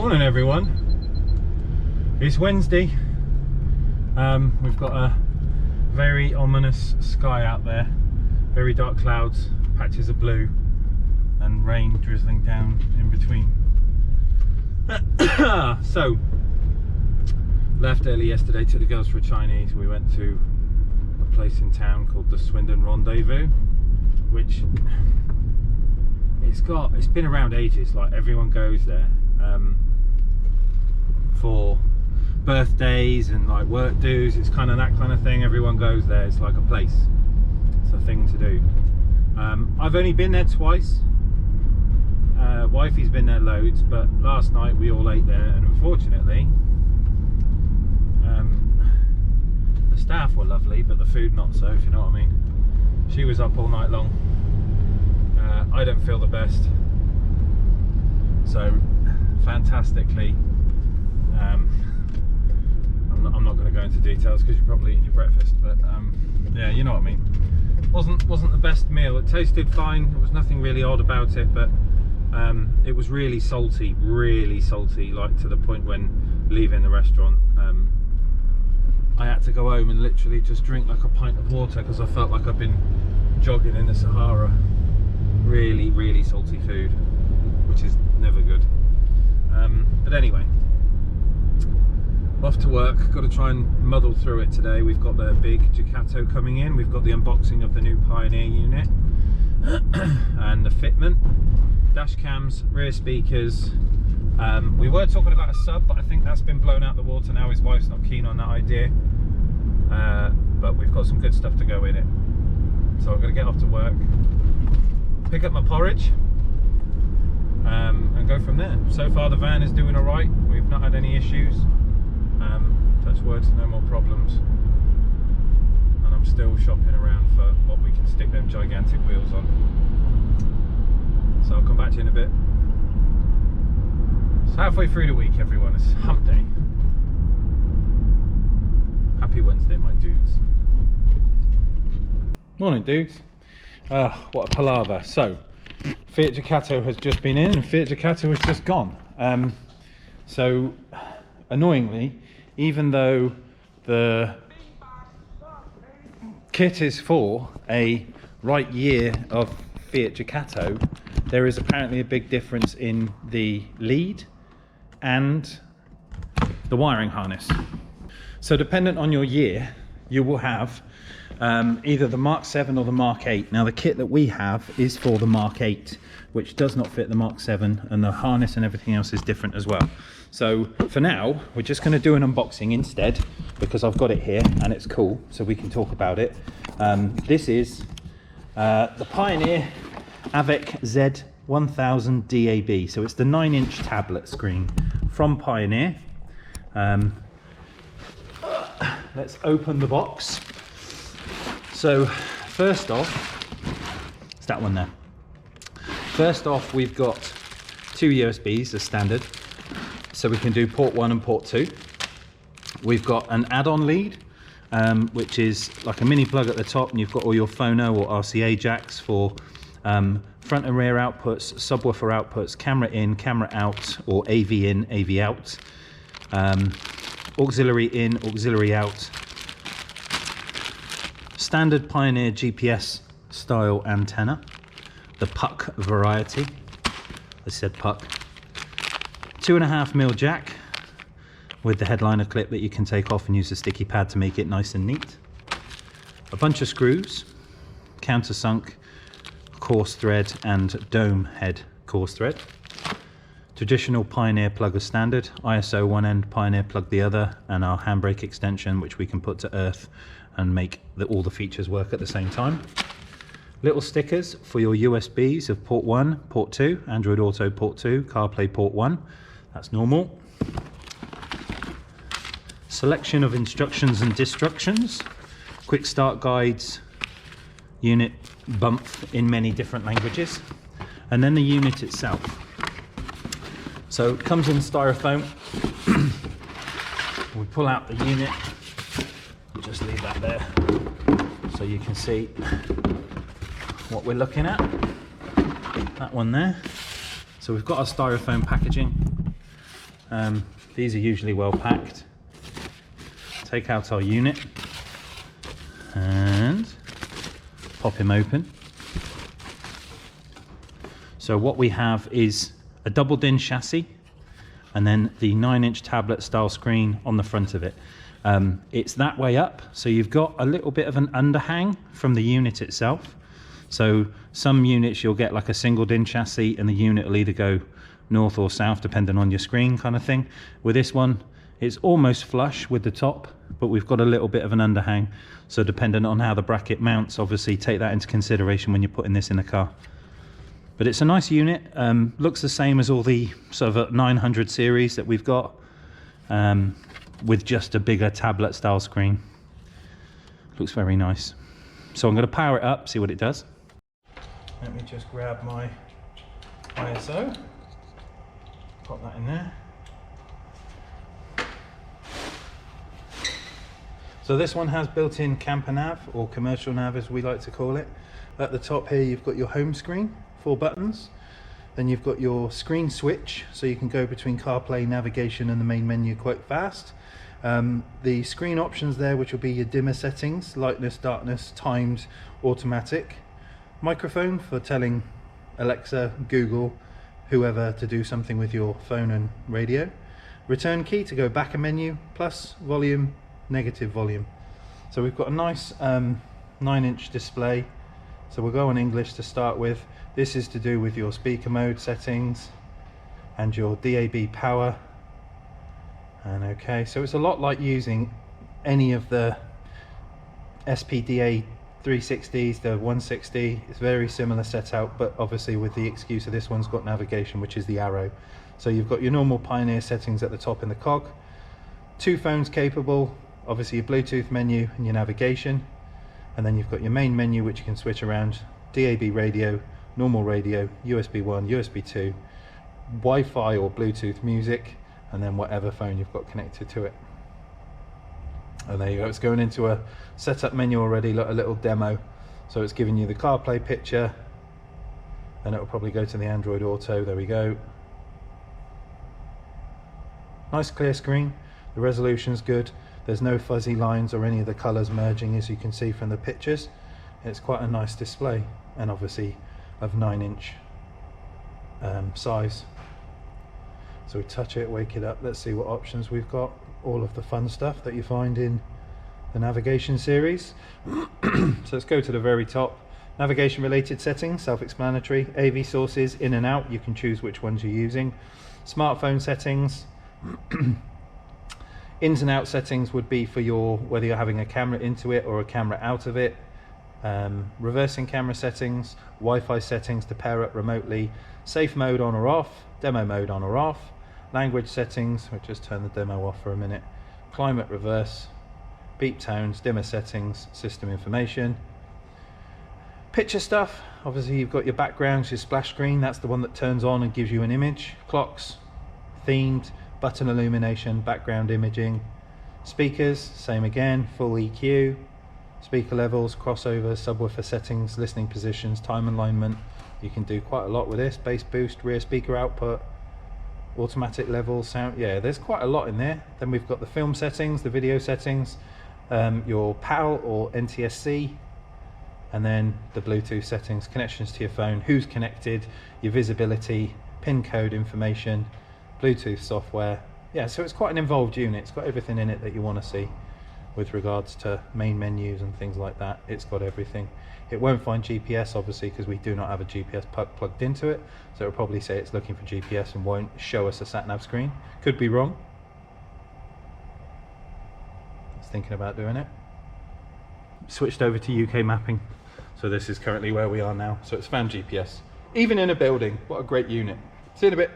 Morning everyone. It's Wednesday. We've got a very ominous sky out there. Very dark clouds, patches of blue, and rain drizzling down in between. So, left early yesterday, took the girls for a Chinese. We went to a place in town called the Swindon Rendezvous, which it's been around ages. Like, everyone goes there for birthdays and like work dues. It's kind of that kind of thing. Everyone goes there. It's like a place. It's a thing to do. I've only been there twice. Wifey's been there loads, but last night we all ate there, and unfortunately the staff were lovely, but the food not so, if you know what I mean. She was up all night long. I don't feel the best, so fantastically I'm not going to go into details because you're probably eating your breakfast, but yeah, you know what I mean. Wasn't the best meal. It tasted fine, there was nothing really odd about it, but it was really salty, like to the point when leaving the restaurant I had to go home and literally just drink like a pint of water because I felt like I've been jogging in the Sahara. Really salty food, which is never good. But anyway, off to work. Got to try and muddle through it today. We've got the big Ducato coming in. We've got the unboxing of the new Pioneer unit and the fitment, dash cams, rear speakers. We were talking about a sub, but I think that's been blown out the water now. His wife's not keen on that idea, but we've got some good stuff to go in it. So I'm going to get off to work, pick up my porridge, and go from there. So far the van is doing alright. We've not had any issues. Touch wood, no more problems. And I'm still shopping around for what we can stick them gigantic wheels on. So I'll come back to you in a bit. It's halfway through the week, everyone. It's hump day. Happy Wednesday, my dudes. Morning, dudes. What a palaver. So, Fiat Ducato has just been in and Fiat Ducato has just gone. So, annoyingly, even though the kit is for a right year of Fiat Ducato, there is apparently a big difference in the lead and the wiring harness. So dependent on your year, you will have either the Mark 7 or the Mark 8. Now the kit that we have is for the Mark 8, which does not fit the Mark 7, and the harness and everything else is different as well. So for now, we're just going to do an unboxing instead, because I've got it here and it's cool, so we can talk about it. This is the Pioneer avic-z1000dab. So it's the 9-inch tablet screen from Pioneer. Let's open the box. So first off, it's that one there. First off, we've got two USBs as standard, so we can do port 1 and port 2. We've got an add-on lead, which is like a mini plug at the top, and you've got all your phono or RCA jacks for front and rear outputs, subwoofer outputs, camera in, camera out, or AV in, AV out, auxiliary in, auxiliary out, standard Pioneer GPS style antenna, the puck variety. I said puck. 2.5mm jack with the headliner clip that you can take off and use a sticky pad to make it nice and neat. A bunch of screws, countersunk, coarse thread and dome head coarse thread. Traditional Pioneer plug as standard, ISO one end, Pioneer plug the other, and our handbrake extension, which we can put to earth and make all the features work at the same time. Little stickers for your USBs of port 1, port 2, Android Auto port 2, CarPlay port 1, that's normal. Selection of instructions and destructions, quick start guides, unit bump in many different languages, and then the unit itself. So it comes in styrofoam. We pull out the unit, just leave that there so you can see what we're looking at. That one there. So we've got our styrofoam packaging. These are usually well packed. Take out our unit and pop him open. So what we have is a double DIN chassis and then the 9-inch tablet style screen on the front of it. It's that way up, so you've got a little bit of an underhang from the unit itself. So some units you'll get like a single DIN chassis and the unit will either go north or south depending on your screen kind of thing. With this one, it's almost flush with the top, but we've got a little bit of an underhang. So depending on how the bracket mounts, obviously take that into consideration when you're putting this in the car. But it's a nice unit, looks the same as all the sort of 900 series that we've got, with just a bigger tablet style screen. Looks very nice. So I'm going to power it up, see what it does. Let me just grab my ISO, pop that in there. So this one has built-in camper nav, or commercial nav as we like to call it. At the top here you've got your home screen, 4 buttons. Then you've got your screen switch, so you can go between CarPlay, navigation and the main menu quite fast. The screen options there, which will be your dimmer settings, lightness, darkness, times, automatic. Microphone for telling Alexa, Google, whoever to do something with your phone and radio. Return key to go back a menu, plus volume, negative volume. So we've got a nice 9-inch display. So we'll go on English to start with. This is to do with your speaker mode settings and your DAB power. And okay, so it's a lot like using any of the SPDA 360s, the 160. It's very similar setup, but obviously with the excuse of this one's got navigation, which is the arrow. So you've got your normal Pioneer settings at the top in the cog. 2 phones capable, obviously your Bluetooth menu and your navigation. And then you've got your main menu, which you can switch around, DAB radio, normal radio, USB 1, USB 2, Wi-Fi or Bluetooth music, and then whatever phone you've got connected to it. And there you go, it's going into a setup menu already, look, a little demo. So it's giving you the CarPlay picture, then it will probably go to the Android Auto, there we go. Nice clear screen, the resolution's good. There's no fuzzy lines or any of the colours merging, as you can see from the pictures. It's quite a nice display, and obviously of 9-inch size. So we touch it, wake it up, let's see what options we've got. All of the fun stuff that you find in the navigation series. So let's go to the very top. Navigation related settings, self-explanatory. AV sources, in and out, you can choose which ones you're using. Smartphone settings. Ins and out settings would be for your, whether you're having a camera into it or a camera out of it. Reversing camera settings, Wi-Fi settings to pair up remotely, safe mode on or off, demo mode on or off, language settings, we'll just turn the demo off for a minute, climate reverse, beep tones, dimmer settings, system information. Picture stuff, obviously you've got your backgrounds, your splash screen, that's the one that turns on and gives you an image, clocks, themed, button illumination, background imaging, speakers, same again, full EQ, speaker levels, crossover, subwoofer settings, listening positions, time alignment. You can do quite a lot with this, bass boost, rear speaker output, automatic levels, sound, yeah, there's quite a lot in there. Then we've got the film settings, the video settings, your PAL or NTSC, and then the Bluetooth settings, connections to your phone, who's connected, your visibility, pin code information, Bluetooth software. Yeah, so it's quite an involved unit. It's got everything in it that you want to see with regards to main menus and things like that. It's got everything. It won't find GPS obviously because we do not have a GPS plugged into it, so it'll probably say it's looking for GPS and won't show us a sat-nav screen. Could be wrong. It's thinking about doing it. Switched over to UK mapping, so this is currently where we are now. So it's found GPS, even in a building. What a great unit. See you in a bit.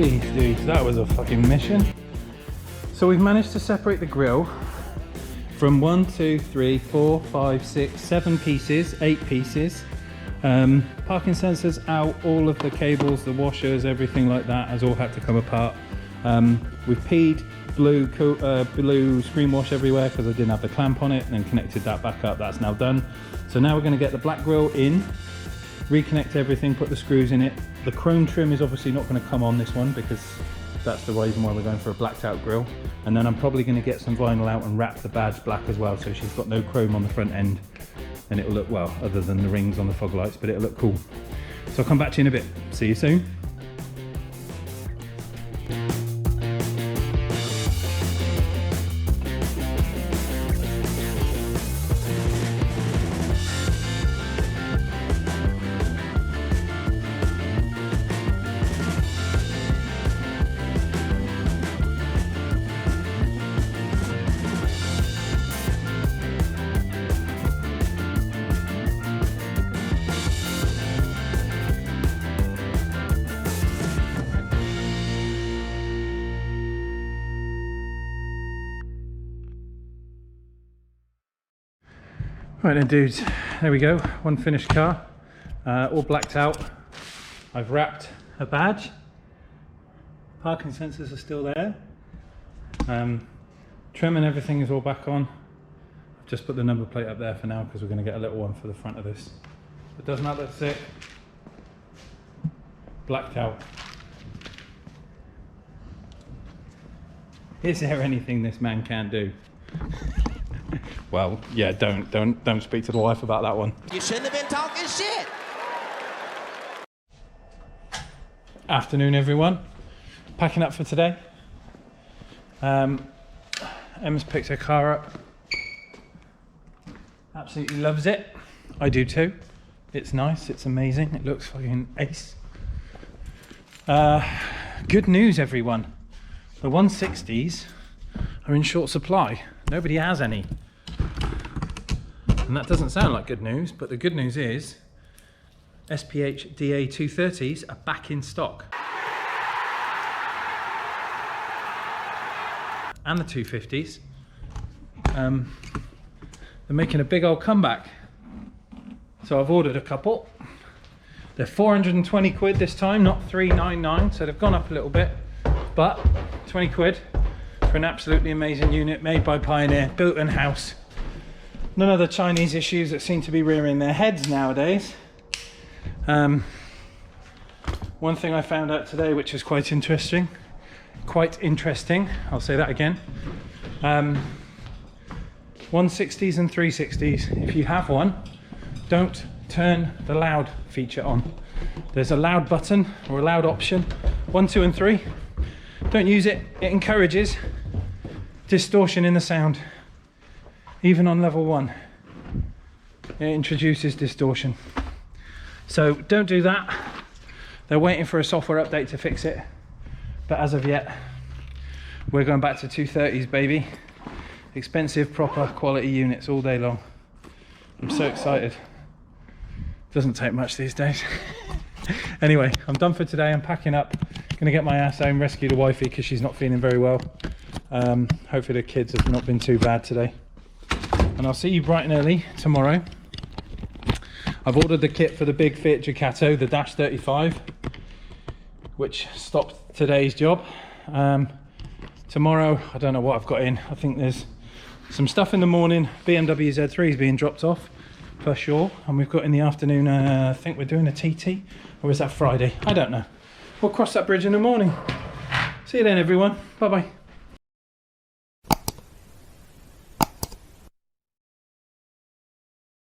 Jeez, dude, that was a fucking mission. So we've managed to separate the grill from 1, 2, 3, 4, 5, 6, 7 pieces, 8 pieces. Parking sensors out, all of the cables, the washers, everything like that has all had to come apart. We've peed blue screen wash everywhere because I didn't have the clamp on it, and then connected that back up. That's now done. So now we're going to get the black grill in, reconnect everything, put the screws in it. The chrome trim is obviously not going to come on this one because that's the reason why we're going for a blacked out grill. And then I'm probably going to get some vinyl out and wrap the badge black as well, so she's got no chrome on the front end, and it'll look, well, other than the rings on the fog lights, but it'll look cool. So I'll come back to you in a bit. See you soon. Right then, dudes, there we go, one finished car, all blacked out. I've wrapped a badge, parking sensors are still there, trim and everything is all back on. I've just put the number plate up there for now because we're going to get a little one for the front of this. But doesn't that look sick? Blacked out. Is there anything this man can't do? Well, yeah, don't speak to the wife about that one. You shouldn't have been talking shit. Afternoon, everyone. Packing up for today. Emma's picked her car up. Absolutely loves it. I do too. It's nice, it's amazing. It looks fucking ace. Good news, everyone. The 160s are in short supply. Nobody has any. And that doesn't sound like good news, but the good news is SPH DA230s are back in stock. And the 250s. They're making a big old comeback. So I've ordered a couple. They're 420 quid this time, not 399, so they've gone up a little bit, but 20 quid for an absolutely amazing unit made by Pioneer, built in-house. None of the Chinese issues that seem to be rearing their heads nowadays. One thing I found out today, which is quite interesting, I'll say that again. 160s and 360s, if you have one, don't turn the loud feature on. There's a loud button or a loud option, 1, 2 and 3. Don't use it, it encourages distortion in the sound. Even on level 1, it introduces distortion. So don't do that. They're waiting for a software update to fix it. But as of yet, we're going back to 230s, baby. Expensive, proper quality units all day long. I'm so excited. Doesn't take much these days. Anyway, I'm done for today. I'm packing up. Gonna get my ass home, rescue the wifey because she's not feeling very well. Hopefully the kids have not been too bad today. And I'll see you bright and early tomorrow. I've ordered the kit for the big Fiat Ducato, the Dash 35, which stopped today's job. Tomorrow, I don't know what I've got in. I think there's some stuff in the morning. BMW Z3 is being dropped off for sure. And we've got in the afternoon, I think we're doing a TT, or is that Friday? I don't know. We'll cross that bridge in the morning. See you then, everyone. Bye-bye.